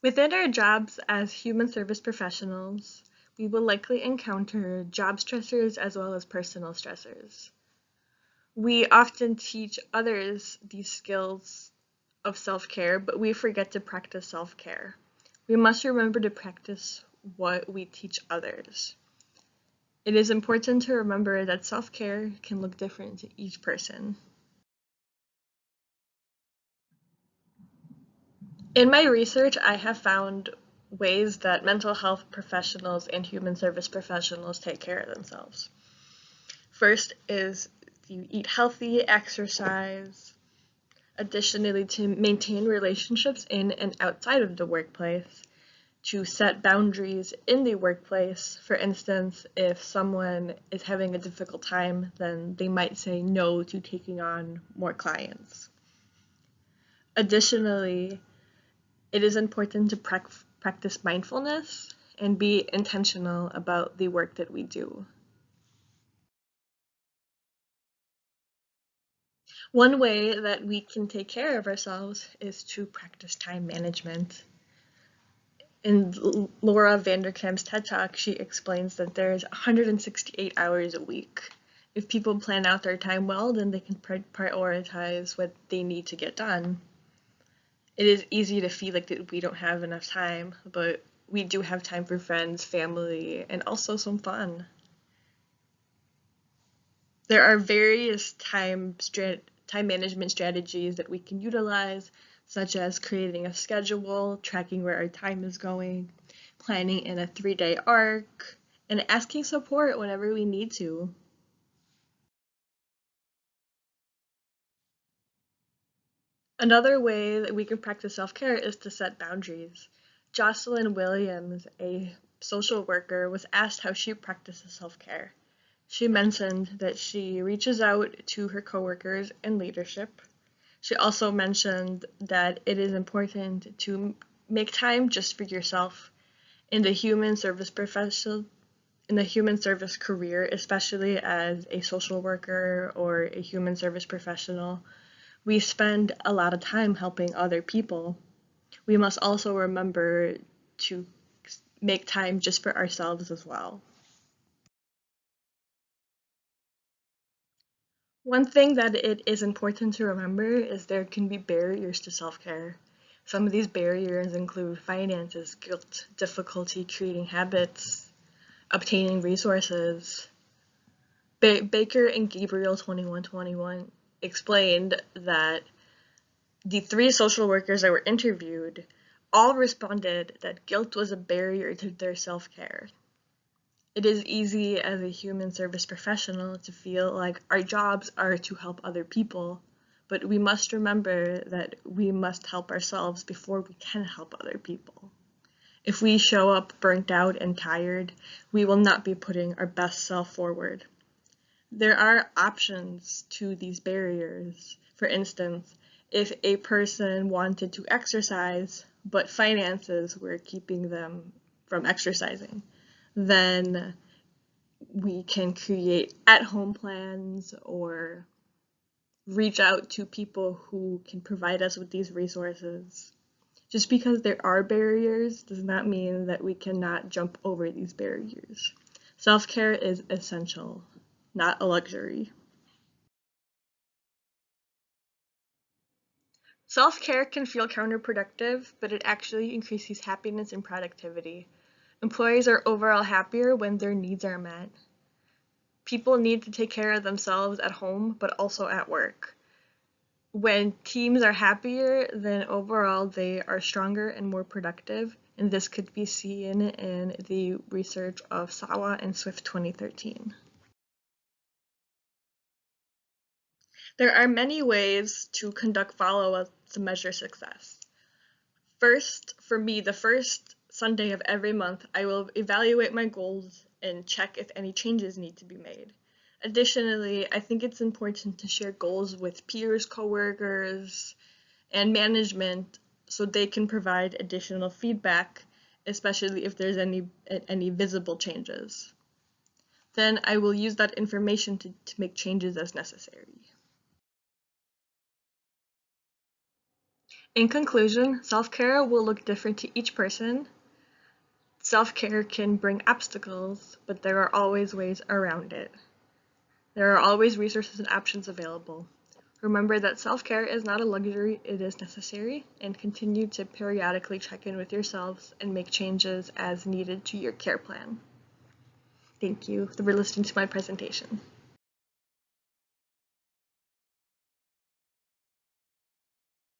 Within our jobs as human service professionals, we will likely encounter job stressors as well as personal stressors. We often teach others these skills of self-care, but we forget to practice self-care. We must remember to practice what we teach others. It is important to remember that self-care can look different to each person. In my research, I have found ways that mental health professionals and human service professionals take care of themselves. First is you eat healthy, exercise. Additionally, to maintain relationships in and outside of the workplace, to set boundaries in the workplace. For instance, if someone is having a difficult time, then they might say no to taking on more clients. Additionally, it is important to practice mindfulness and be intentional about the work that we do. One way that we can take care of ourselves is to practice time management. In Laura Vanderkam's TED Talk, she explains that there's 168 hours a week. If people plan out their time well, then they can prioritize what they need to get done. It is easy to feel like that we don't have enough time, but we do have time for friends, family, and also some fun. There are various time management strategies that we can utilize, such as creating a schedule, tracking where our time is going, planning in a 3-day arc, and asking support whenever we need to. Another way that we can practice self-care is to set boundaries. Jocelyn Williams, a social worker, was asked how she practices self-care. She mentioned that she reaches out to her coworkers and leadership. She also mentioned that it is important to make time just for yourself. In the human service career, especially as a social worker or a human service professional, we spend a lot of time helping other people. We must also remember to make time just for ourselves as well. One thing that it is important to remember is there can be barriers to self-care. Some of these barriers include finances, guilt, difficulty creating habits, obtaining resources. Baker and Gabriel 2121 explained that the 3 social workers that were interviewed all responded that guilt was a barrier to their self-care. It is easy as a human service professional to feel like our jobs are to help other people, but we must remember that we must help ourselves before we can help other people. If we show up burnt out and tired, we will not be putting our best self forward. There are options to these barriers. For instance, if a person wanted to exercise, but finances were keeping them from exercising, then we can create at-home plans or reach out to people who can provide us with these resources. Just because there are barriers does not mean that we cannot jump over these barriers. Self-care is essential, not a luxury. Self-care can feel counterproductive, but it actually increases happiness and productivity. Employees are overall happier when their needs are met. People need to take care of themselves at home, but also at work. When teams are happier, then overall they are stronger and more productive, and this could be seen in the research of Sawa and Swift 2013. There are many ways to conduct follow-up to measure success. First, for me, the first Sunday of every month, I will evaluate my goals and check if any changes need to be made. Additionally, I think it's important to share goals with peers, coworkers, and management so they can provide additional feedback, especially if there's any visible changes. Then I will use that information to make changes as necessary. In conclusion, self-care will look different to each person. Self-care can bring obstacles, but there are always ways around it. There are always resources and options available. Remember that self-care is not a luxury, it is necessary, and continue to periodically check in with yourselves and make changes as needed to your care plan. Thank you for listening to my presentation.